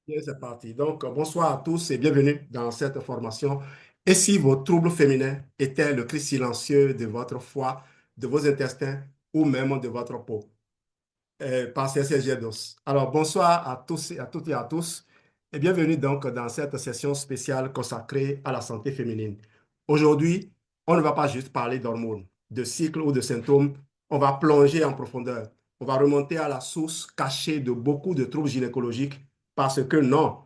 Bien, c'est parti. Donc, bonsoir à tous et bienvenue dans cette formation. Et si vos troubles féminins étaient le cri silencieux de votre foie, de vos intestins ou même de votre peau? Par CCG DOS. Alors, bonsoir à tous et à toutes et à tous et bienvenue donc dans cette session spéciale consacrée à la santé féminine. Aujourd'hui, on ne va pas juste parler d'hormones, de cycles ou de symptômes, on va plonger en profondeur. On va remonter à la source cachée de beaucoup de troubles gynécologiques parce que non,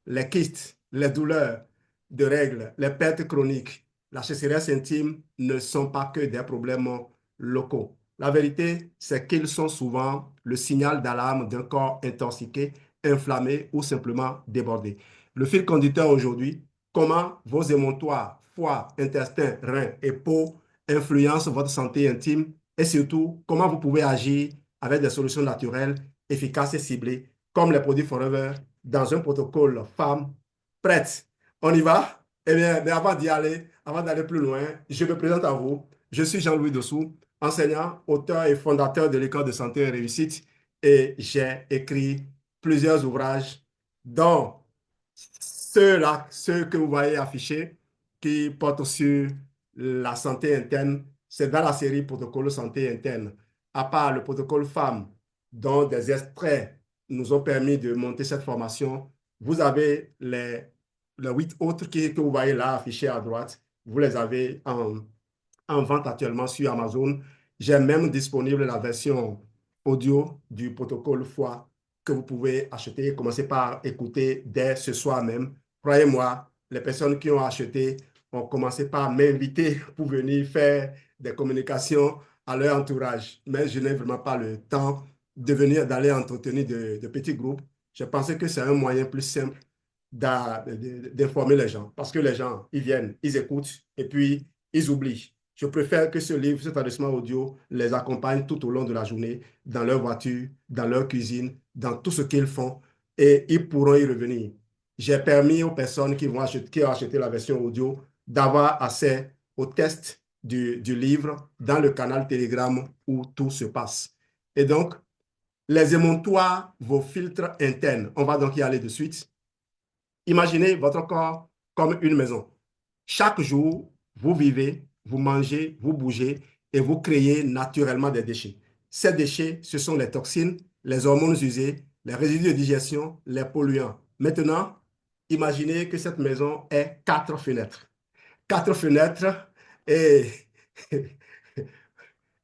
les kystes, les douleurs de règles, les pertes chroniques, la sécheresse intime ne sont pas que des problèmes locaux. La vérité, c'est qu'ils sont souvent le signal d'alarme d'un corps intoxiqué, inflammé ou simplement débordé. Le fil conducteur aujourd'hui, comment vos émontoires, foie, intestin, reins et peau influencent votre santé intime et surtout comment vous pouvez agir avec des solutions naturelles, efficaces et ciblées, comme les produits Forever, dans un protocole femme prête. On y va? Eh bien, mais avant d'y aller, avant d'aller plus loin, je me présente à vous. Je suis Jean-Louis Dessous, enseignant, auteur et fondateur de l'École de santé et réussite, et j'ai écrit plusieurs ouvrages, dont ceux-là, ceux que vous voyez affichés, qui portent sur la santé interne. C'est dans la série Protocole santé interne. À part le protocole femmes, dont des extraits nous ont permis de monter cette formation, vous avez les 8 autres que vous voyez là affichés à droite. Vous les avez en vente actuellement sur Amazon. J'ai même disponible la version audio du protocole foi que vous pouvez acheter. Commencez par écouter dès ce soir même. Croyez-moi, les personnes qui ont acheté ont commencé par m'inviter pour venir faire des communications à leur entourage. Mais je n'ai vraiment pas le temps de venir, d'aller entretenir de petits groupes. Je pensais que c'est un moyen plus simple d'informer les gens. Parce que les gens, ils viennent, ils écoutent et puis ils oublient. Je préfère que ce livre, cet enregistrement audio, les accompagne tout au long de la journée, dans leur voiture, dans leur cuisine, dans tout ce qu'ils font, et ils pourront y revenir. J'ai permis aux personnes qui ont acheté la version audio d'avoir accès au test du livre dans le canal Telegram où tout se passe. Et donc, les émontoires, vos filtres internes, on va donc y aller de suite. Imaginez votre corps comme une maison. Chaque jour, vous vivez, vous mangez, vous bougez et vous créez naturellement des déchets. Ces déchets, ce sont les toxines, les hormones usées, les résidus de digestion, les polluants. Maintenant, imaginez que cette maison ait 4 fenêtres. 4 fenêtres et,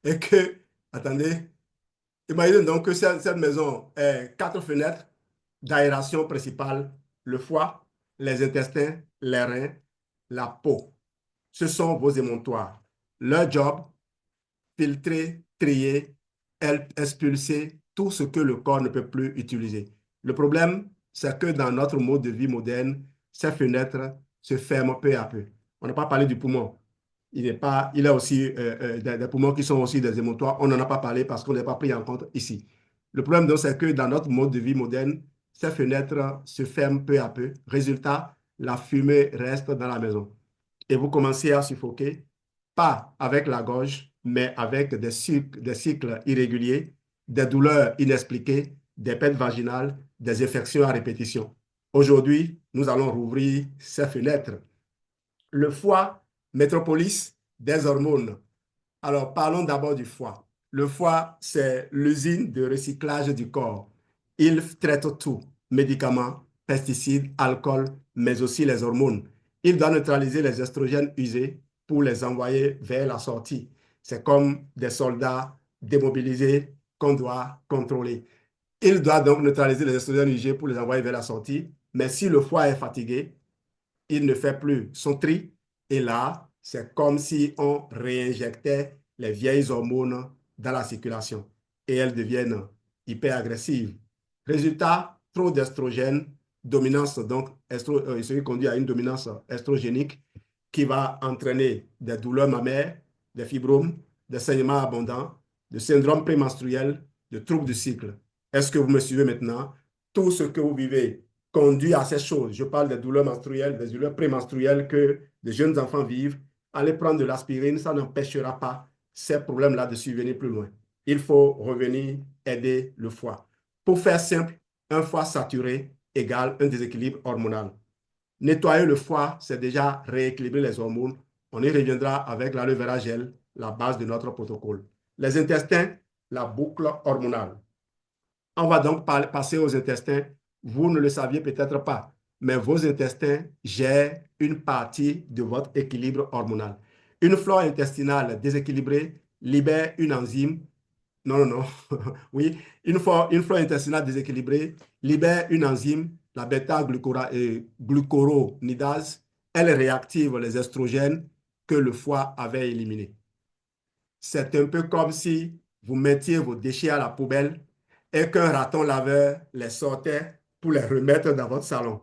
et que, attendez, imaginez donc que cette maison ait 4 fenêtres d'aération principale, le foie, les intestins, les reins, la peau. Ce sont vos émontoires. Leur job, filtrer, trier, expulser tout ce que le corps ne peut plus utiliser. Le problème, c'est que dans notre mode de vie moderne, ces fenêtres se ferment peu à peu. On n'a pas parlé du poumon. Il a aussi des poumons qui sont aussi des émontoires. On n'en a pas parlé parce qu'on n'est pas pris en compte ici. Le problème, donc, c'est que dans notre mode de vie moderne, ces fenêtres se ferment peu à peu. Résultat, la fumée reste dans la maison. Et vous commencez à suffoquer, pas avec la gorge, mais avec des cycles irréguliers, des douleurs inexpliquées, des pertes vaginales, des infections à répétition. Aujourd'hui, nous allons rouvrir ces fenêtres. Le foie, métropolis des hormones. Alors, parlons d'abord du foie. Le foie, c'est l'usine de recyclage du corps. Il traite tout, médicaments, pesticides, alcool, mais aussi les hormones. Il doit neutraliser les estrogènes usés pour les envoyer vers la sortie. C'est comme des soldats démobilisés qu'on doit contrôler. Il doit donc neutraliser les estrogènes usés pour les envoyer vers la sortie. Mais si le foie est fatigué, il ne fait plus son tri. Et là, c'est comme si on réinjectait les vieilles hormones dans la circulation et elles deviennent hyper agressives. Résultat, trop d'estrogène, dominance, donc, ce qui conduit à une dominance estrogénique qui va entraîner des douleurs mammaires, des fibromes, des saignements abondants, des syndromes prémenstruels, de troubles du cycle. Est-ce que vous me suivez maintenant? Tout ce que vous vivez conduit à ces choses. Je parle des douleurs menstruelles, des douleurs prémenstruelles que les jeunes enfants vivent. Allez prendre de l'aspirine, ça n'empêchera pas ces problèmes-là de survenir plus loin. Il faut revenir aider le foie. Pour faire simple, un foie saturé égale un déséquilibre hormonal. Nettoyer le foie, c'est déjà rééquilibrer les hormones. On y reviendra avec l'aloe vera gel, la base de notre protocole. Les intestins, la boucle hormonale. On va donc passer aux intestins. Vous ne le saviez peut-être pas, mais vos intestins gèrent une partie de votre équilibre hormonal. Une flore intestinale déséquilibrée libère une enzyme. Non, non, non. Oui, une flore intestinale déséquilibrée libère une enzyme, la bêta-glucuronidase. Elle réactive les estrogènes que le foie avait éliminés. C'est un peu comme si vous mettiez vos déchets à la poubelle et qu'un raton laveur les sortait pour les remettre dans votre salon.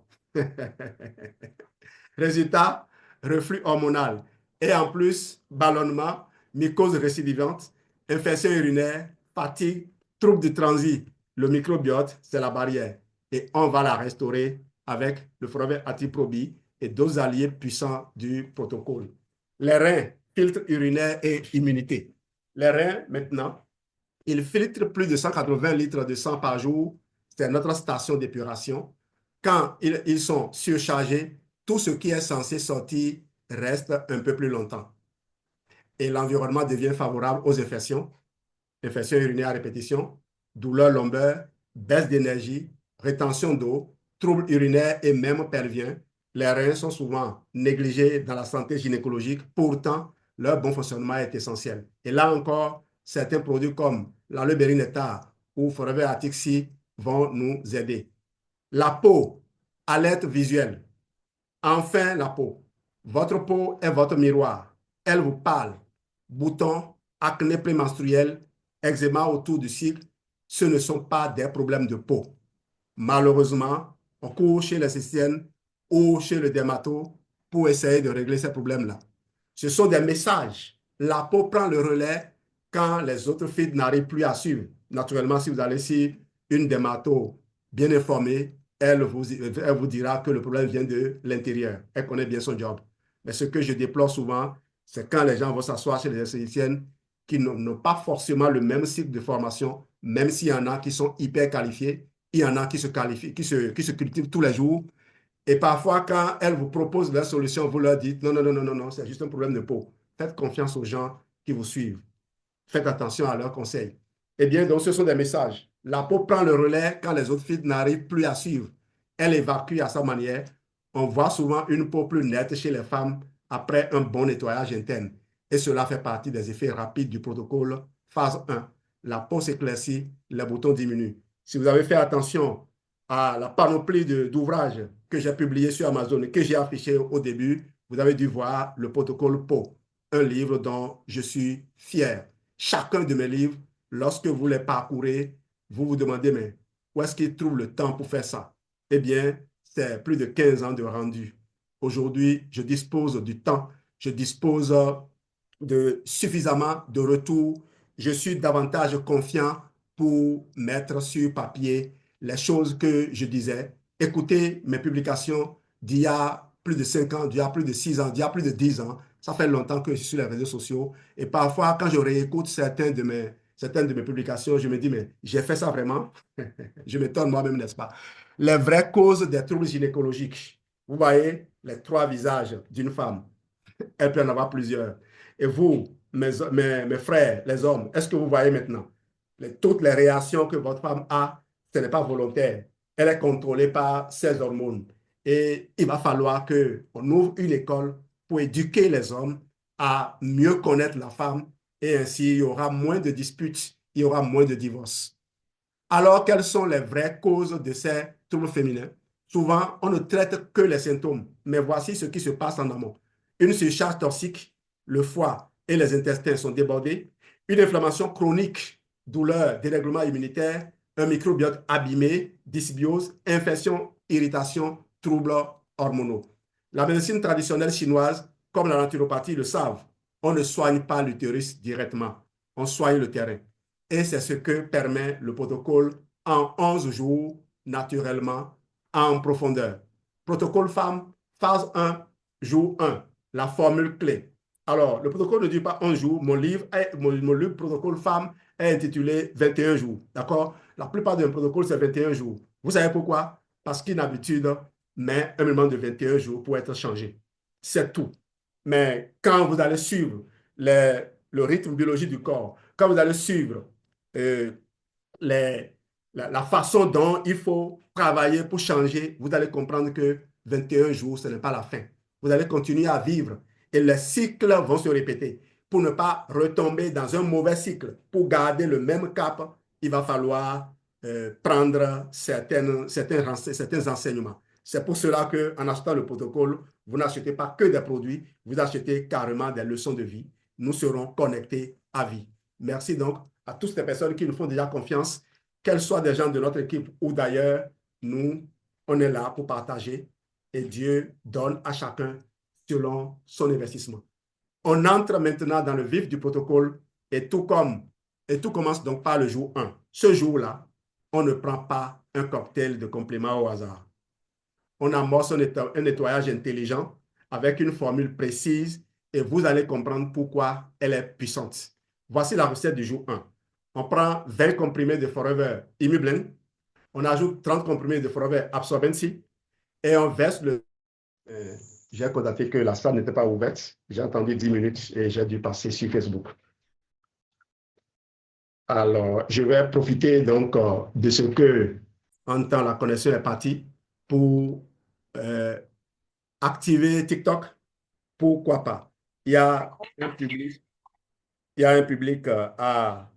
Résultat, reflux hormonal. Et en plus, ballonnement, mycose récidivante, infection urinaire, fatigue, troubles du transit. Le microbiote, c'est la barrière. Et on va la restaurer avec le foramen atiprobie et d'autres alliés puissants du protocole. Les reins, filtre urinaire et immunité. Les reins, maintenant, ils filtrent plus de 180 litres de sang par jour. C'est notre station d'épuration. Quand ils sont surchargés, tout ce qui est censé sortir reste un peu plus longtemps. Et l'environnement devient favorable aux infections, infections urinaires à répétition, douleurs lombaires, baisse d'énergie, rétention d'eau, troubles urinaires et même pelviens. Les reins sont souvent négligés dans la santé gynécologique. Pourtant, leur bon fonctionnement est essentiel. Et là encore, certains produits comme l'aloe berry nectar ou Forever Arctic Sea vont nous aider. La peau, alerte visuelle. Enfin, la peau. Votre peau est votre miroir. Elle vous parle. Boutons, acné prémenstruel, eczéma autour du cycle, ce ne sont pas des problèmes de peau. Malheureusement, on court chez l'esthéticienne ou chez le dermato pour essayer de régler ces problèmes-là. Ce sont des messages. La peau prend le relais quand les autres filles n'arrivent plus à suivre. Naturellement, si vous allez sur une dermato bien informée, elle vous dira que le problème vient de l'intérieur. Elle connaît bien son job. Mais ce que je déplore souvent, c'est quand les gens vont s'asseoir chez les esthéticiennes qui n'ont pas forcément le même cycle de formation, même s'il y en a qui sont hyper qualifiés, il y en a qui se qualifient, qui se cultivent tous les jours. Et parfois, quand elles vous proposent la solution, vous leur dites non, non, non, non, non, non, c'est juste un problème de peau. Faites confiance aux gens qui vous suivent. Faites attention à leurs conseils. Eh bien, donc, ce sont des messages. La peau prend le relais quand les autres filles n'arrivent plus à suivre. Elle évacue à sa manière. On voit souvent une peau plus nette chez les femmes après un bon nettoyage interne. Et cela fait partie des effets rapides du protocole phase 1. La peau s'éclaircit, les boutons diminuent. Si vous avez fait attention à la panoplie d'ouvrages que j'ai publiés sur Amazon et que j'ai affiché au début, vous avez dû voir le protocole peau, un livre dont je suis fier. Chacun de mes livres, lorsque vous les parcourez, vous vous demandez, mais où est-ce qu'il trouve le temps pour faire ça? Eh bien, c'est plus de 15 ans de rendu. Aujourd'hui, je dispose du temps, je dispose de suffisamment de retours. Je suis davantage confiant pour mettre sur papier les choses que je disais. Écoutez mes publications d'il y a plus de 5 ans, d'il y a plus de 6 ans, d'il y a plus de 10 ans. Ça fait longtemps que je suis sur les réseaux sociaux. Et parfois, quand je réécoute certaines de mes publications, je me dis, mais j'ai fait ça vraiment? Je m'étonne moi-même, n'est-ce pas? Les vraies causes des troubles gynécologiques. Vous voyez les trois visages d'une femme. Elle peut en avoir plusieurs. Et vous, mes frères, les hommes, est-ce que vous voyez maintenant toutes les réactions que votre femme a, ce n'est pas volontaire. Elle est contrôlée par ses hormones. Et il va falloir qu'on ouvre une école pour éduquer les hommes à mieux connaître la femme et ainsi il y aura moins de disputes, il y aura moins de divorces. Alors, quelles sont les vraies causes de ces troubles féminins? Souvent, on ne traite que les symptômes, mais voici ce qui se passe en amont. Une surcharge toxique, le foie et les intestins sont débordés, une inflammation chronique, douleur, dérèglement immunitaire, un microbiote abîmé, dysbiose, infection, irritation, troubles hormonaux. La médecine traditionnelle chinoise, comme la naturopathie, le savent. On ne soigne pas l'utérus directement, on soigne le terrain. Et c'est ce que permet le protocole en 11 jours, naturellement, en profondeur. Protocole femme, phase 1, jour 1, la formule clé. Alors, le protocole ne dure pas 11 jours. Mon livre protocole femme est intitulé 21 jours. D'accord? La plupart des protocoles, c'est 21 jours. Vous savez pourquoi? parce qu'une habitude met un minimum de 21 jours pour être changée. C'est tout. Mais quand vous allez suivre le rythme biologique du corps, quand vous allez suivre euh, les, la façon dont il faut travailler pour changer, vous allez comprendre que 21 jours, ce n'est pas la fin. Vous allez continuer à vivre et les cycles vont se répéter. Pour ne pas retomber dans un mauvais cycle, pour garder le même cap, il va falloir prendre certains enseignements. C'est pour cela qu'en achetant le protocole, vous n'achetez pas que des produits, vous achetez carrément des leçons de vie. Nous serons connectés à vie. Merci donc à toutes les personnes qui nous font déjà confiance, qu'elles soient des gens de notre équipe ou d'ailleurs, nous, on est là pour partager et Dieu donne à chacun selon son investissement. On entre maintenant dans le vif du protocole et tout commence donc par le jour 1. Ce jour-là, on ne prend pas un cocktail de compléments au hasard. On amorce un nettoyage intelligent avec une formule précise et vous allez comprendre pourquoi elle est puissante. Voici la recette du jour 1. On prend 20 comprimés de Forever Immublend, on ajoute 30 comprimés de Forever Absorbency et on verse le... j'ai constaté que la salle n'était pas ouverte. J'ai attendu 10 minutes et j'ai dû passer sur Facebook. Alors, je vais profiter donc de ce que, en temps, la connexion est partie pour activer TikTok. Pourquoi pas? Il y a un public, il y a un public à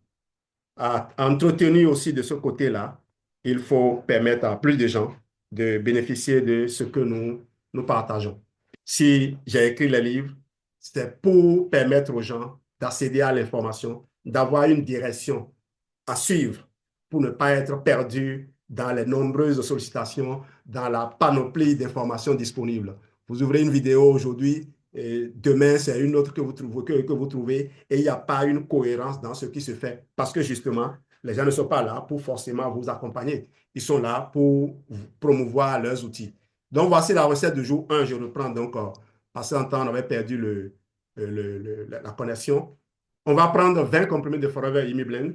entretenir aussi de ce côté-là. Il faut permettre à plus de gens de bénéficier de ce que nous partageons. Si j'ai écrit les livres, c'est pour permettre aux gens d'accéder à l'information, d'avoir une direction à suivre pour ne pas être perdu dans les nombreuses sollicitations, dans la panoplie d'informations disponibles. Vous ouvrez une vidéo aujourd'hui, et demain c'est une autre que vous trouvez et il n'y a pas une cohérence dans ce qui se fait parce que justement, les gens ne sont pas là pour forcément vous accompagner. Ils sont là pour promouvoir leurs outils. Donc, voici la recette du jour 1. Je reprends donc, parce qu'en temps, on avait perdu la connexion. On va prendre 20 comprimés de Forever Immublend.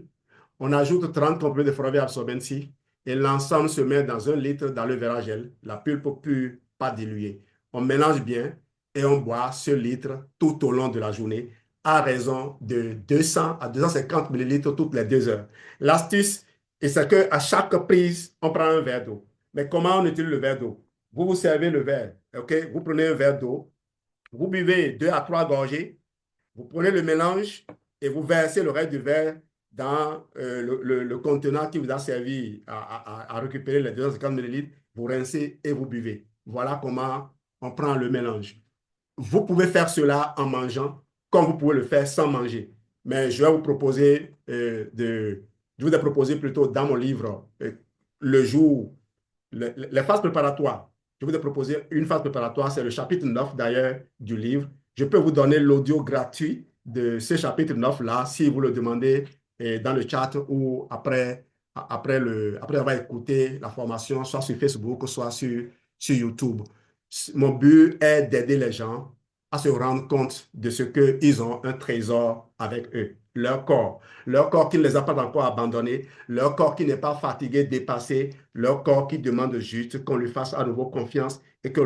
On ajoute 30 comprimés de Forever Absorbency et l'ensemble se met dans 1 litre d'aloe vera gel, la pulpe pure, pas diluée. On mélange bien et on boit ce litre tout au long de la journée à raison de 200 à 250 millilitres toutes les 2 heures. L'astuce, c'est qu'à chaque prise, on prend un verre d'eau. Mais comment on utilise le verre d'eau? Vous vous servez le verre, ok? Vous prenez un verre d'eau, vous buvez 2 à 3 gorgées, vous prenez le mélange et vous versez le reste du verre dans le contenant qui vous a servi à récupérer les 250 millilitres. Vous rincez et vous buvez. Voilà comment on prend le mélange. Vous pouvez faire cela en mangeant, comme vous pouvez le faire sans manger. Mais je vais vous proposer je vous ai proposé plutôt dans mon livre le jour, les phases préparatoires. Je vous ai proposé une phase préparatoire, c'est le chapitre 9 d'ailleurs du livre. Je peux vous donner l'audio gratuit de ce chapitre 9-là si vous le demandez dans le chat ou après avoir écouté la formation, soit sur Facebook, soit sur YouTube. Mon but est d'aider les gens à se rendre compte de ce qu'ils ont un trésor avec eux, leur corps qui ne les a pas encore abandonnés, leur corps qui n'est pas fatigué, dépassé, leur corps qui demande juste qu'on lui fasse à nouveau confiance et qu'on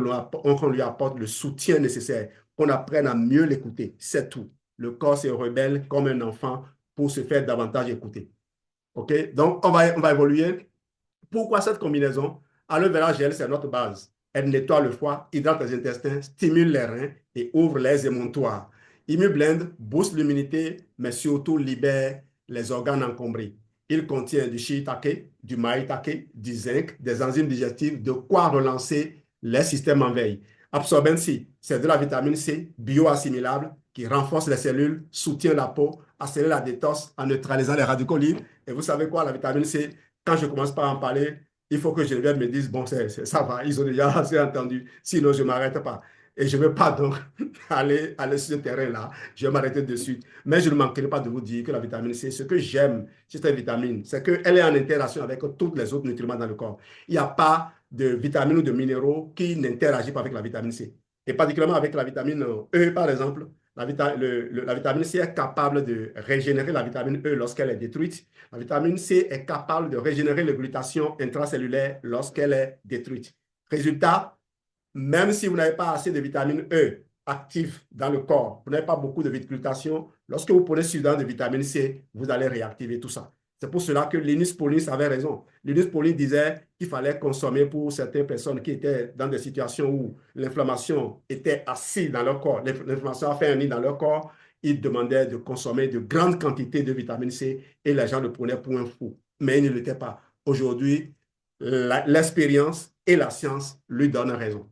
lui apporte le soutien nécessaire, qu'on apprenne à mieux l'écouter. C'est tout. Le corps se rebelle comme un enfant pour se faire davantage écouter. OK? Donc, on va évoluer. Pourquoi cette combinaison? Aloe vera gel, c'est notre base. Elle nettoie le foie, hydrate les intestins, stimule les reins et ouvre les émontoires. Immublend booste l'immunité, mais surtout libère les organes encombrés. Il contient du shiitake, du maitake, du zinc, des enzymes digestives, de quoi relancer les systèmes en veille. Absorbency, c'est de la vitamine C bioassimilable qui renforce les cellules, soutient la peau, accélère la détox en neutralisant les radicaux libres. Et vous savez quoi, la vitamine C, quand je commence par en parler, il faut que Geneviève me dise, bon, ça va, ils ont déjà assez entendu, sinon je ne m'arrête pas. Et je ne veux pas donc aller sur ce terrain-là, je vais m'arrêter dessus. Mais je ne manquerai pas de vous dire que la vitamine C, ce que j'aime chez cette vitamine, c'est qu'elle est en interaction avec tous les autres nutriments dans le corps. Il n'y a pas de vitamines ou de minéraux qui n'interagissent pas avec la vitamine C. Et particulièrement avec la vitamine E, par exemple. La vitamine C est capable de régénérer la vitamine E lorsqu'elle est détruite. La vitamine C est capable de régénérer le glutathion intracellulaire lorsqu'elle est détruite. Résultat, même si vous n'avez pas assez de vitamine E active dans le corps, vous n'avez pas beaucoup de glutathion, lorsque vous prenez suffisamment de vitamine C, vous allez réactiver tout ça. C'est pour cela que Linus Pauling avait raison. Linus Pauling disait qu'il fallait consommer pour certaines personnes qui étaient dans des situations où l'inflammation était assise dans leur corps, l'inflammation a fait un nid dans leur corps, il demandait de consommer de grandes quantités de vitamine C et les gens le prenaient pour un fou. Mais il ne l'était pas. Aujourd'hui, l'expérience et la science lui donnent raison.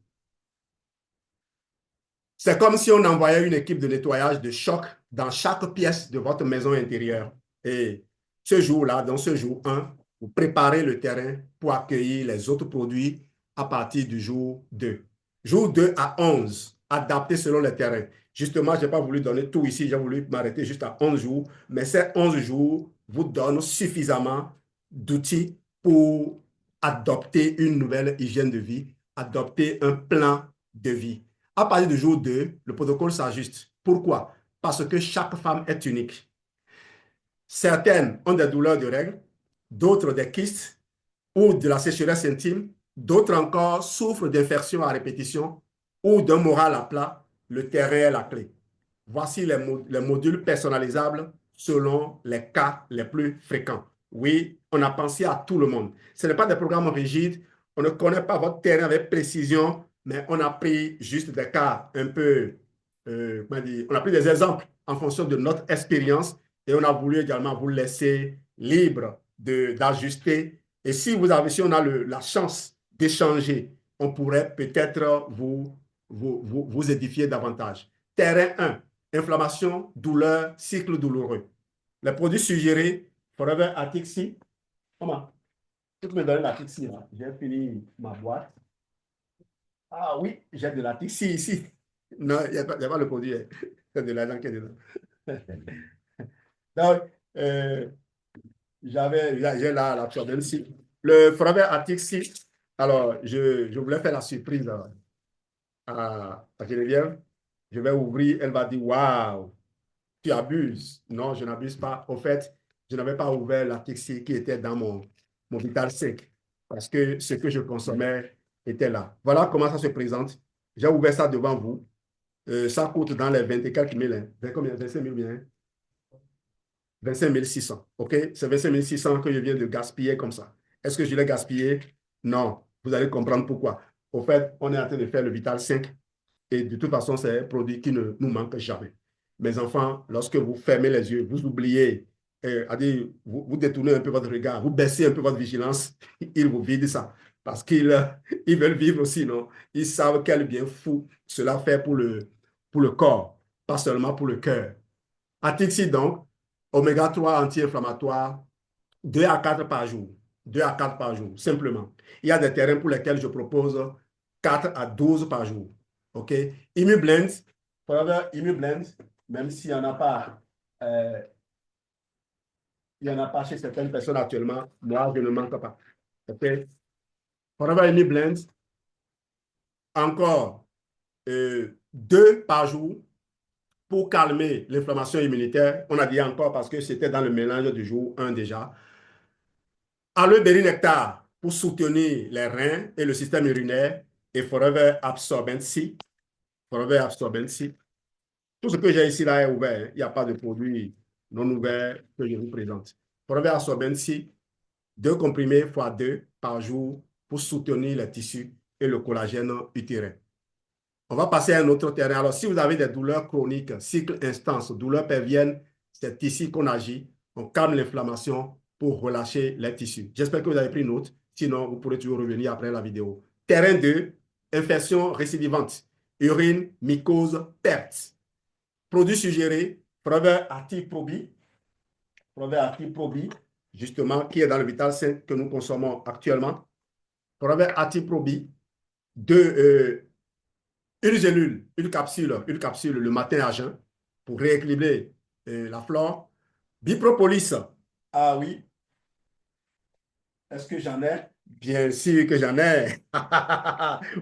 C'est comme si on envoyait une équipe de nettoyage de choc dans chaque pièce de votre maison intérieure. Et ce jour-là, dans ce jour 1, vous préparez le terrain pour accueillir les autres produits à partir du jour 2. Jour 2 à 11, adapté selon le terrain. Justement, je n'ai pas voulu donner tout ici, j'ai voulu m'arrêter juste à 11 jours, mais ces 11 jours vous donnent suffisamment d'outils pour adopter une nouvelle hygiène de vie, adopter un plan de vie. À partir du jour 2, le protocole s'ajuste. Pourquoi? Parce que chaque femme est unique. Certaines ont des douleurs de règles, d'autres des kystes ou de la sécheresse intime, d'autres encore souffrent d'infections à répétition ou d'un moral à plat. Le terrain est la clé. Voici les modules personnalisables selon les cas les plus fréquents. Oui, on a pensé à tout le monde. Ce n'est pas des programmes rigides. On ne connaît pas votre terrain avec précision, mais on a pris juste des cas un peu, comment dire, on a pris des exemples en fonction de notre expérience et on a voulu également vous laisser libre d'ajuster. Et si on a la chance d'échanger, on pourrait peut-être vous édifier davantage. Terrain 1, inflammation, douleur, cycle douloureux. Les produits suggérés, Forever Atixi. Comment? Tu peux me donner la Tixi là? J'ai fini ma boîte. Ah oui, j'ai de la Tixi ici. Non, il n'y a, a, pas le produit. C'est de l'argent qui est dedans. Donc, j'ai là l'absorbent C. Le Forever Atixi. Alors, je voulais faire la surprise à Geneviève. Je vais ouvrir, elle va dire waouh, tu abuses. Non, je n'abuse pas. Au fait, je n'avais pas ouvert la Tixi qui était dans mon Vital 5 parce que ce que je consommais était là. Voilà comment ça se présente. J'ai ouvert ça devant vous. Ça coûte dans les 20 et quelques mille. Hein. Combien? 25 000 bien. 25 600. OK? C'est 25 600 que je viens de gaspiller comme ça. Est-ce que je l'ai gaspillé? Non. Vous allez comprendre pourquoi. Au fait, on est en train de faire le Vital 5 et de toute façon, c'est un produit qui ne nous manque jamais. Mes enfants, lorsque vous fermez les yeux, vous oubliez, vous détournez un peu votre regard, vous baissez un peu votre vigilance, ils vous vident ça. Parce qu'ils ils veulent vivre aussi, non? Ils savent quel bien fou cela fait pour le corps, pas seulement pour le cœur. Atixi donc, oméga 3 anti-inflammatoire, 2 à 4 par jour. 2 à 4 par jour, simplement. Il y a des terrains pour lesquels je propose 4 à 12 par jour. OK? ImmuBlend, Forever ImmuBlend, même s'il n'y en a pas, il y en a pas chez certaines personnes actuellement, moi, je ne manque pas. OK? Forever ImmuBlend, encore 2 par jour pour calmer l'inflammation immunitaire. On a dit encore parce que c'était dans le mélange du jour 1 déjà. Aloe berry nectar pour soutenir les reins et le système urinaire et Forever Absorbent C. Forever Absorbent C. Tout ce que j'ai ici là est ouvert. Il n'y a pas de produit non ouvert que je vous présente. Forever Absorbent C, 2 comprimés fois 2 par jour pour soutenir les tissus et le collagène utérin. On va passer à un autre terrain. Alors, si vous avez des douleurs chroniques, cycle intense, douleurs pelviennes, c'est ici qu'on agit. On calme l'inflammation pour relâcher les tissus. J'espère que vous avez pris note. Sinon, vous pourrez toujours revenir après la vidéo. Terrain 2, infection récidivante, urine, mycose, perte. Produits suggérés, Forever Active Probi, Forever Active Probi, justement, qui est dans le Vital 5 que nous consommons actuellement. Forever Active Probi, une gélule, une capsule le matin à jeun pour rééquilibrer la flore. Bipropolis. Ah oui. Est-ce que j'en ai? Bien sûr que j'en ai.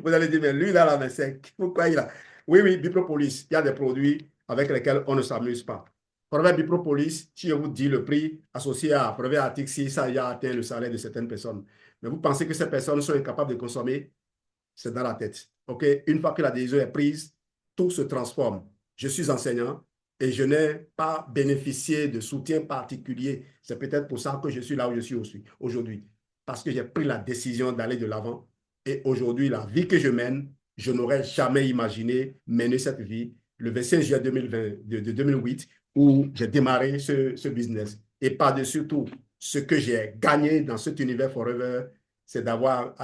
Vous allez dire, mais lui, là, mais c'est pourquoi il a. Oui, oui, Bipropolis. Il y a des produits avec lesquels on ne s'amuse pas. Proverbe Bipropolis, si je vous dis le prix associé à Proverbe Atixi, ça y a atteint le salaire de certaines personnes. Mais vous pensez que ces personnes sont incapables de consommer? C'est dans la tête. OK? Une fois que la décision est prise, tout se transforme. Je suis enseignant et je n'ai pas bénéficié de soutien particulier. C'est peut-être pour ça que je suis là où je suis aujourd'hui. Parce que j'ai pris la décision d'aller de l'avant. Et aujourd'hui, la vie que je mène, je n'aurais jamais imaginé mener cette vie le 25 juillet 2020, de 2008, où j'ai démarré ce business. Et par-dessus tout, ce que j'ai gagné dans cet univers Forever, c'est d'avoir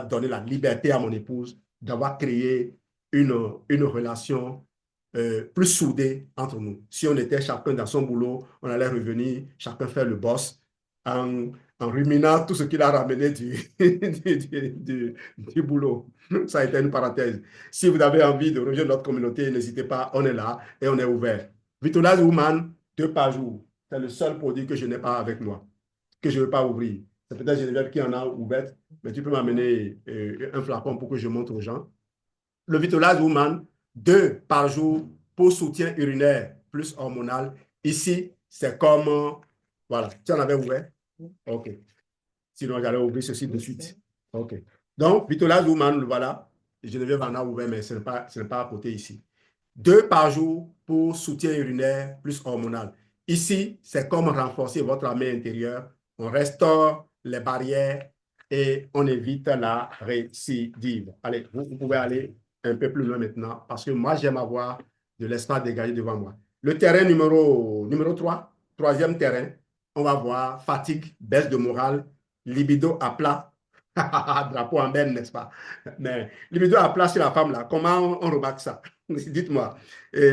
donné la liberté à mon épouse, d'avoir créé une relation plus soudée entre nous. Si on était chacun dans son boulot, on allait revenir, chacun faire le boss, en, en ruminant tout ce qu'il a ramené du boulot. Ça a été une parenthèse. Si vous avez envie de rejoindre notre communauté, n'hésitez pas, on est là et on est ouvert. Vitalize Woman, 2 par jour. C'est le seul produit que je n'ai pas avec moi, que je ne veux pas ouvrir. C'est peut-être Geneviève qui en a ouvert, mais tu peux m'amener un flacon pour que je montre aux gens. Le Vitalize Woman, 2 par jour pour soutien urinaire plus hormonal. Ici, c'est comme, voilà, tu en avais ouvert? OK. Sinon, j'allais ouvrir ceci de suite. OK. Donc, Vitalize Woman, voilà. Geneviève en a ouvert, mais ce n'est pas à côté ici. 2 par jour pour soutien urinaire plus hormonal. Ici, c'est comme renforcer votre armée intérieure. On restaure les barrières et on évite la récidive. Allez, vous pouvez aller un peu plus loin maintenant parce que moi, j'aime avoir de l'espace dégagé devant moi. Le terrain numéro 3, troisième terrain, on va voir fatigue, baisse de morale, libido à plat. Drapeau en berne, n'est-ce pas? Mais libido à plat chez la femme, là, comment on remarque ça? Dites-moi,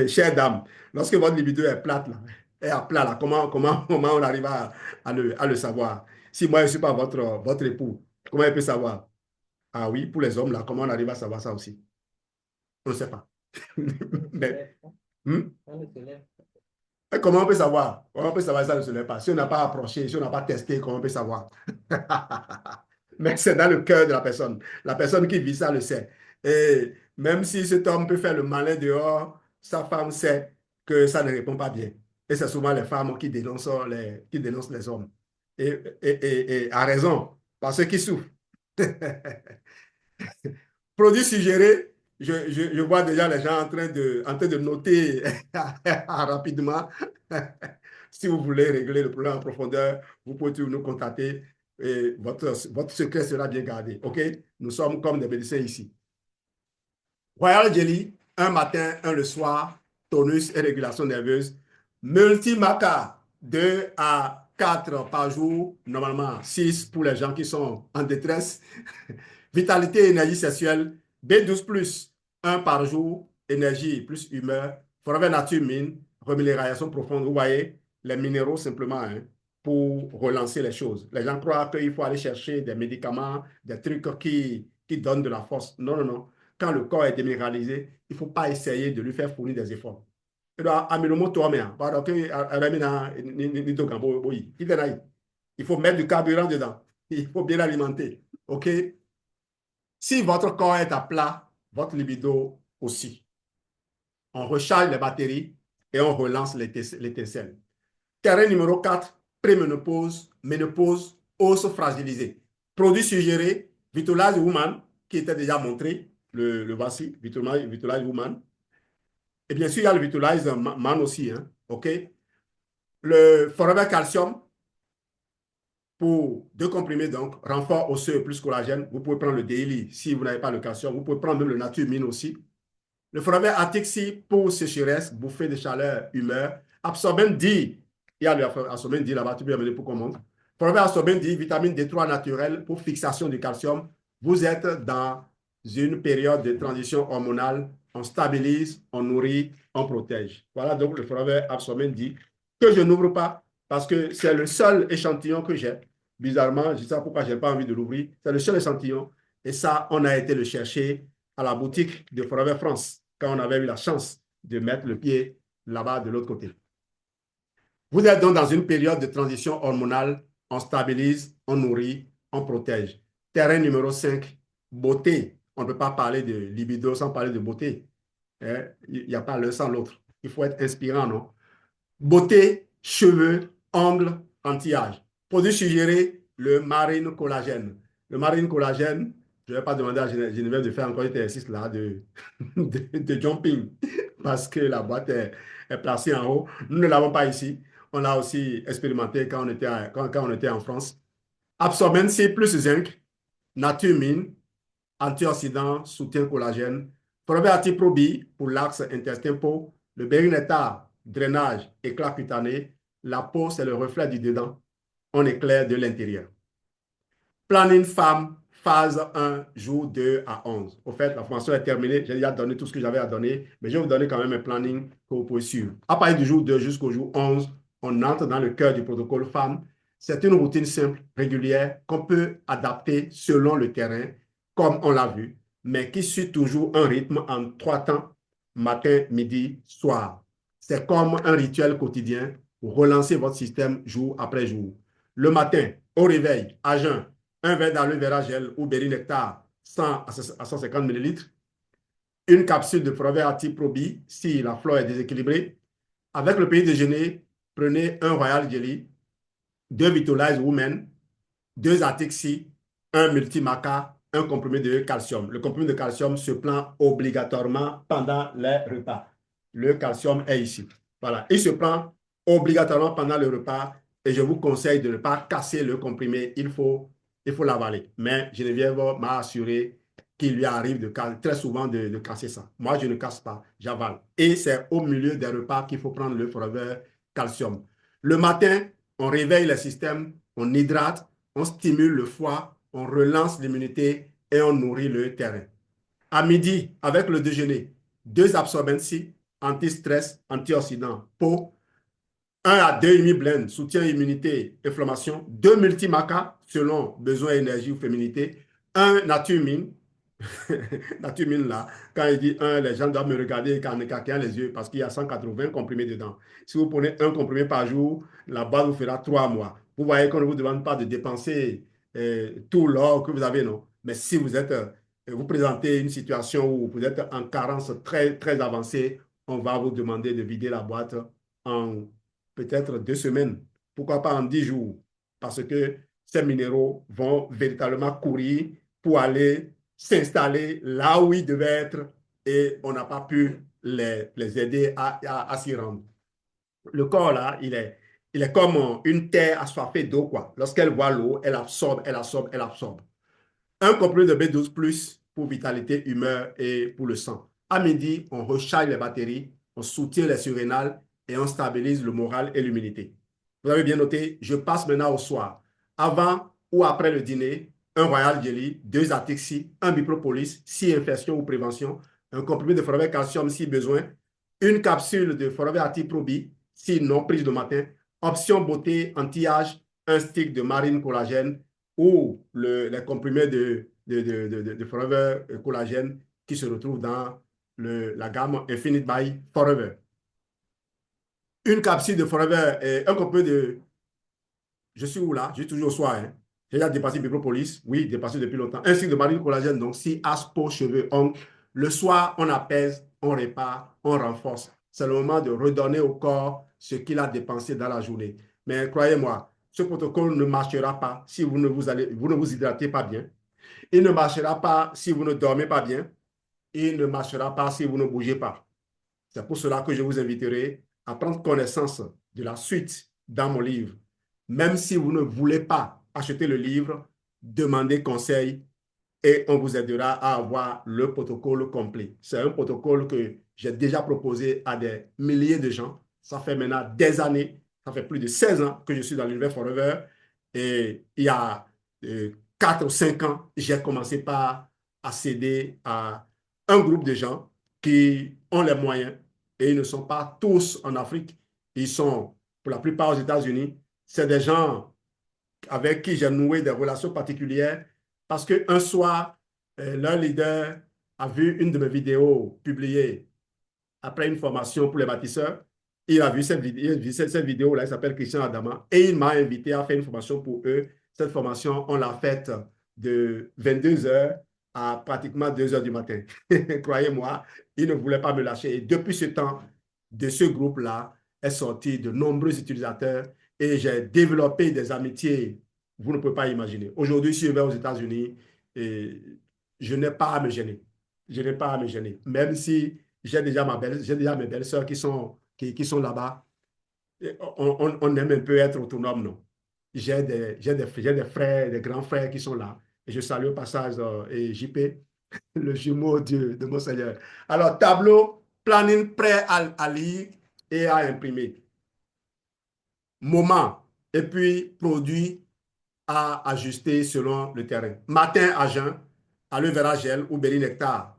chère dame, lorsque votre libido est plate, là, est à plat, là, comment on arrive à le savoir? Si moi, je ne suis pas votre époux, comment il peut savoir? Ah oui, pour les hommes, là, comment on arrive à savoir ça aussi? On ne sait pas. Mais, comment on peut savoir? Comment on peut savoir ça ne se lève pas? Si on n'a pas approché, si on n'a pas testé, comment on peut savoir? Mais c'est dans le cœur de la personne. La personne qui vit ça le sait. Et même si cet homme peut faire le malin dehors, sa femme sait que ça ne répond pas bien. Et c'est souvent les femmes qui dénoncent les hommes. Et à raison, parce qu'ils souffrent. Produit suggéré, je vois déjà les gens en train de noter rapidement. Si vous voulez régler le problème en profondeur, vous pouvez toujours nous contacter et votre secret sera bien gardé. OK? Nous sommes comme des médecins ici. Royal Jelly, un matin, un le soir, tonus et régulation nerveuse. Multimaca, 2 à 4 par jour, normalement 6 pour les gens qui sont en détresse. Vitalité et énergie sexuelle, B12+, 1 par jour, énergie plus humeur. Forever Nature Mine, rémunération profonde. Vous voyez, les minéraux simplement hein, pour relancer les choses. Les gens croient qu'il faut aller chercher des médicaments, des trucs qui donnent de la force. Non, non, non. Quand le corps est déminéralisé, il ne faut pas essayer de lui faire fournir des efforts. Il faut mettre du carburant dedans. Il faut bien l'alimenter. OK? Si votre corps est à plat, votre libido aussi. On recharge les batteries et on relance l'étincelle. Terrain numéro 4, préménopause, ménopause, os fragilisé. Produit suggéré, Vitalize Woman, qui était déjà montré, le voici, Vitalize Woman. Et bien sûr, il y a le Vitalize Man aussi, hein, OK? Le Forever Calcium, pour 2 comprimés, donc, renfort osseux plus collagène. Vous pouvez prendre le daily si vous n'avez pas le calcium. Vous pouvez prendre même le nature mine aussi. Le Forever Atixi pour sécheresse, bouffée de chaleur, humeur. Absorbent D, il y a le Absorbent D là-bas, tu peux amener pour qu'on montre. Forever Absorbent D, vitamine D3 naturelle pour fixation du calcium. Vous êtes dans une période de transition hormonale. On stabilise, on nourrit, on protège. Voilà donc le Forever Absorbent D que je n'ouvre pas parce que c'est le seul échantillon que j'ai. Bizarrement, je ne sais pas pourquoi je n'ai pas envie de l'ouvrir. C'est le seul échantillon. Et ça, on a été le chercher à la boutique de Forever France quand on avait eu la chance de mettre le pied là-bas de l'autre côté. Vous êtes donc dans une période de transition hormonale. On stabilise, on nourrit, on protège. Terrain numéro 5, beauté. On ne peut pas parler de libido sans parler de beauté. hein. Il n'y a pas l'un sans l'autre. Il faut être inspirant, non? Beauté, cheveux, ongles, anti-âge. Produit suggéré, le marine collagène. Le marine collagène, je ne vais pas demander à Geneviève de faire encore cet exercice là de jumping parce que la boîte est placée en haut. Nous ne l'avons pas ici. On l'a aussi expérimenté quand on était en France. Absorbent C plus zinc, nature mine, antioxydant, soutien collagène. Probiotique Probi pour l'axe intestin-peau. Le Bérinetta, drainage, éclat cutané. La peau, c'est le reflet du dedans. On éclaire de l'intérieur. Planning femme, phase 1, jour 2 à 11. Au fait, la formation est terminée. J'ai déjà donné tout ce que j'avais à donner, mais je vais vous donner quand même un planning que vous pouvez suivre. À partir du jour 2 jusqu'au jour 11, on entre dans le cœur du protocole femme. C'est une routine simple, régulière, qu'on peut adapter selon le terrain, comme on l'a vu, mais qui suit toujours un rythme en 3 temps, matin, midi, soir. C'est comme un rituel quotidien pour relancer votre système jour après jour. Le matin, au réveil, à jeun, un verre d'aloe vera gel ou berry nectar 100 à 150 ml, une capsule de probiotique Probi si la flore est déséquilibrée. Avec le petit déjeuner, prenez un Royal Jelly, 2 Vitalize Women, 2 Atixi, un Multimaca, un comprimé de calcium. Le comprimé de calcium se prend obligatoirement pendant les repas. Le calcium est ici. Voilà, il se prend obligatoirement pendant le repas et je vous conseille de ne pas casser le comprimé. Il faut l'avaler. Mais Geneviève m'a assuré qu'il lui arrive très souvent de casser ça. Moi, je ne casse pas, j'avale. Et c'est au milieu des repas qu'il faut prendre le Forever Calcium. Le matin, on réveille le système, on hydrate, on stimule le foie, on relance l'immunité et on nourrit le terrain. À midi, avec le déjeuner, 2 absorbency, anti-stress, antioxydants, peau, 1 à 2,5 blend, soutien immunité, inflammation, 2 multimaca, selon besoin, énergie ou féminité, 1 nature mine, nature mine là, quand il dit 1, les gens doivent me regarder en écarquillant les yeux parce qu'il y a 180 comprimés dedans. Si vous prenez un comprimé par jour, la base vous fera 3 mois. Vous voyez qu'on ne vous demande pas de dépenser tout l'or que vous avez, non. Mais si vous présentez une situation où vous êtes en carence très, très avancée, on va vous demander de vider la boîte en peut-être 2 semaines. Pourquoi pas en 10 jours? Parce que ces minéraux vont véritablement courir pour aller s'installer là où ils devaient être et on n'a pas pu les aider à s'y rendre. Le corps, là, il est comme une terre assoiffée d'eau, quoi. Lorsqu'elle voit l'eau, elle absorbe, elle absorbe, elle absorbe. Un comprimé de B12 plus pour vitalité, humeur et pour le sang. À midi, on recharge les batteries, on soutient les surrénales et on stabilise le moral et l'immunité. Vous avez bien noté, je passe maintenant au soir. Avant ou après le dîner, un Royal Jelly, 2 Atixi, un Bipropolis, si infection ou prévention, un comprimé de Forever Calcium si besoin, une capsule de Forever Active Probi si non prise le matin, option beauté anti-âge, un stick de marine collagène, ou les comprimés de Forever Collagène qui se retrouvent dans la gamme Infinite by Forever. Une capsule de Forever et un comprimé de... Je suis où là? Je suis toujours au soir. Hein. J'ai déjà dépassé Micropolis. Oui, dépassé depuis longtemps. Un cycle de marine collagène, donc si aspo, cheveux, ongles. Le soir, on apaise, on répare, on renforce. C'est le moment de redonner au corps ce qu'il a dépensé dans la journée. Mais croyez-moi, ce protocole ne marchera pas si vous ne vous hydratez pas bien. Il ne marchera pas si vous ne dormez pas bien. Il ne marchera pas si vous ne bougez pas. C'est pour cela que je vous inviterai à prendre connaissance de la suite dans mon livre. Même si vous ne voulez pas acheter le livre, demandez conseil et on vous aidera à avoir le protocole complet. C'est un protocole que j'ai déjà proposé à des milliers de gens. Ça fait maintenant des années, ça fait plus de 16 ans que je suis dans l'univers Forever. Et il y a 4 ou 5 ans, j'ai commencé par accéder à un groupe de gens qui ont les moyens et ils ne sont pas tous en Afrique. Ils sont pour la plupart aux États-Unis. C'est des gens avec qui j'ai noué des relations particulières parce qu'un soir, leur leader a vu une de mes vidéos publiées après une formation pour les bâtisseurs. Il a vu cette vidéo-là, il s'appelle Christian Adama, et il m'a invité à faire une formation pour eux. Cette formation, on l'a faite de 22 heures à pratiquement 2 heures du matin. Croyez-moi, il ne voulait pas me lâcher. Et depuis ce temps, de ce groupe-là, est sorti de nombreux utilisateurs et j'ai développé des amitiés, vous ne pouvez pas imaginer. Aujourd'hui, si je vais aux États-Unis, je n'ai pas à me gêner. Je n'ai pas à me gêner. Même si j'ai déjà mes belles-sœurs qui sont là-bas, on aime un peu être autonome, non? J'ai des frères, des grands frères qui sont là. Et je salue au passage et JP, le jumeau de mon Seigneur. Alors, tableau, planning prêt à lire et à imprimer. Moment, et puis produit à ajuster selon le terrain. Matin à jeun, aloe vera gel ou berry nectar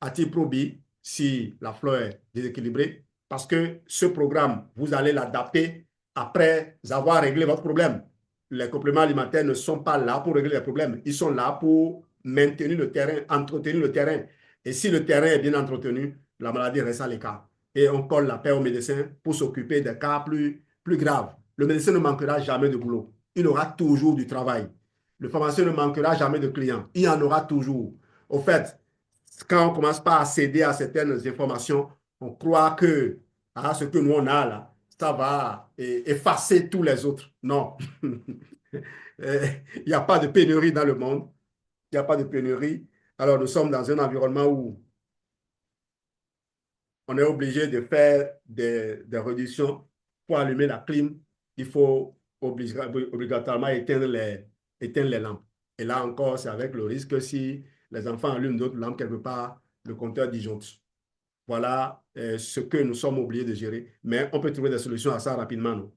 Atiprobi si la fleur est déséquilibrée, parce que ce programme, vous allez l'adapter après avoir réglé votre problème. Les compléments alimentaires ne sont pas là pour régler les problèmes, ils sont là pour maintenir le terrain, entretenir le terrain. Et si le terrain est bien entretenu, la maladie reste à l'écart. Et on colle la paix au médecin pour s'occuper des cas plus graves. Le médecin ne manquera jamais de boulot. Il aura toujours du travail. Le pharmacien ne manquera jamais de clients. Il y en aura toujours. Au fait, quand on commence pas à céder à certaines informations, on croit que ce que nous on a là, ça va effacer tous les autres. Non. Il n'y a pas de pénurie dans le monde. Il n'y a pas de pénurie. Alors nous sommes dans un environnement où on est obligé de faire des réductions. Pour allumer la clim, il faut obligatoirement éteindre les lampes. Et là encore, c'est avec le risque que si les enfants allument d'autres lampes quelque part, le compteur disjoncte. Voilà ce que nous sommes obligés de gérer. Mais on peut trouver des solutions à ça rapidement. Non?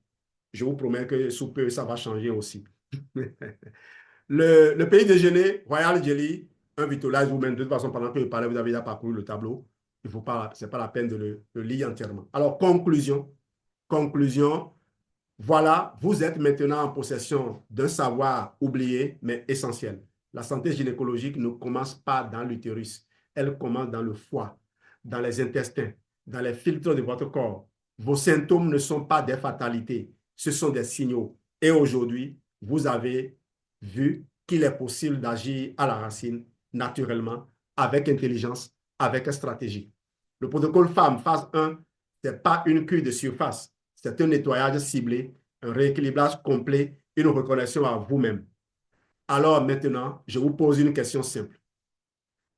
Je vous promets que sous peu, ça va changer aussi. Le pays déjeuner, Royal Jelly, un vitolage vous-même. De toute façon, pendant que je parlais, vous avez déjà parcouru le tableau. Il faut pas, ce n'est pas la peine de le lire entièrement. Alors, conclusion, voilà, vous êtes maintenant en possession d'un savoir oublié, mais essentiel. La santé gynécologique ne commence pas dans l'utérus, elle commence dans le foie, dans les intestins, dans les filtres de votre corps. Vos symptômes ne sont pas des fatalités, ce sont des signaux. Et aujourd'hui, vous avez vu qu'il est possible d'agir à la racine, naturellement, avec intelligence, avec stratégie. Le protocole FAM, phase 1, ce n'est pas une cure de surface, c'est un nettoyage ciblé, un rééquilibrage complet, une reconnexion à vous-même. Alors maintenant, je vous pose une question simple.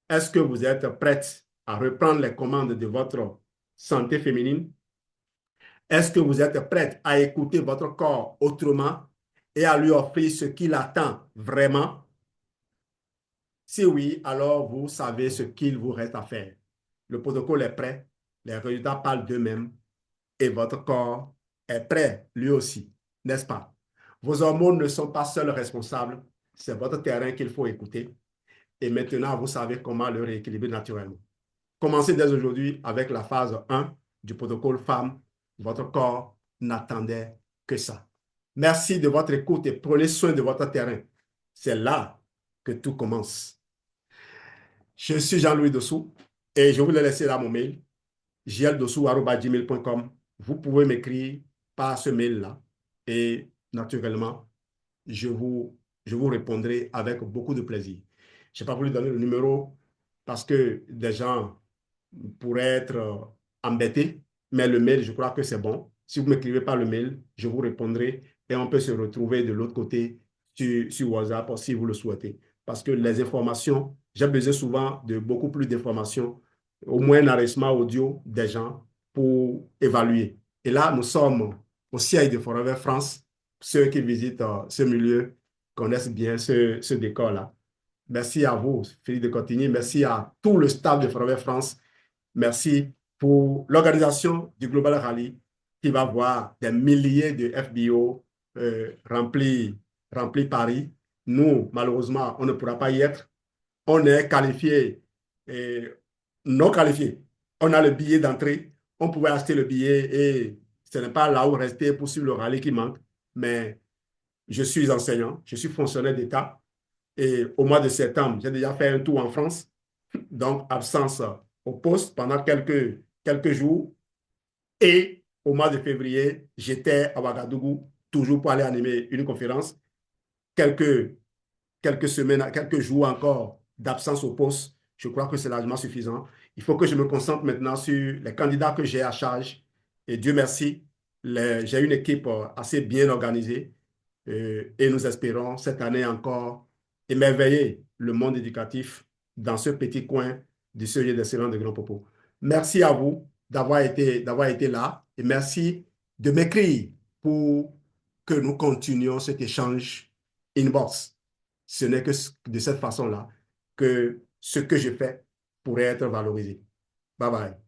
Est-ce que vous êtes prête à reprendre les commandes de votre santé féminine? Est-ce que vous êtes prête à écouter votre corps autrement et à lui offrir ce qu'il attend vraiment? Si oui, alors vous savez ce qu'il vous reste à faire. Le protocole est prêt, les résultats parlent d'eux-mêmes et votre corps est prêt lui aussi, n'est-ce pas? Vos hormones ne sont pas seuls responsables, c'est votre terrain qu'il faut écouter. Et maintenant, vous savez comment le rééquilibrer naturellement. Commencez dès aujourd'hui avec la phase 1 du protocole femme. Votre corps n'attendait que ça. Merci de votre écoute et prenez soin de votre terrain. C'est là que tout commence. Je suis Jean-Louis Dossou et je vous l'ai laissé là mon mail, jldossou@gmail.com. Vous pouvez m'écrire par ce mail-là et naturellement, je vous, je vous répondrai avec beaucoup de plaisir. Je n'ai pas voulu donner le numéro parce que des gens pourraient être embêtés, mais le mail, je crois que c'est bon. Si vous m'écrivez par le mail, je vous répondrai et on peut se retrouver de l'autre côté sur WhatsApp si vous le souhaitez. Parce que les informations, j'ai besoin souvent de beaucoup plus d'informations, au moins un enregistrement audio des gens pour évaluer. Et là, nous sommes au siège de Forever France. Ceux qui visitent ce milieu connaissent bien ce décor-là. Merci à vous, Philippe de Cotigny. Merci à tout le staff de Forever France. Merci pour l'organisation du Global Rally qui va voir des milliers de FBO remplir Paris. Nous, malheureusement, on ne pourra pas y être. On est qualifié et non qualifié. On a le billet d'entrée. On pouvait acheter le billet et ce n'est pas là où rester pour suivre le rallye qui manque. Mais je suis enseignant, je suis fonctionnaire d'État et au mois de septembre, j'ai déjà fait un tour en France. Donc, absence au poste pendant quelques jours. Et au mois de février, j'étais à Ouagadougou, toujours pour aller animer une conférence. Quelques semaines, quelques jours encore d'absence au poste. Je crois que c'est largement suffisant. Il faut que je me concentre maintenant sur les candidats que j'ai à charge. Et Dieu merci, j'ai une équipe assez bien organisée et nous espérons cette année encore émerveiller le monde éducatif dans ce petit coin du Seuil d'Excellence de Grand Popo. Merci à vous d'avoir été là et merci de m'écrire pour que nous continuions cet échange inbox. Ce n'est que de cette façon-là que ce que je fais pourrait être valorisé. Bye bye.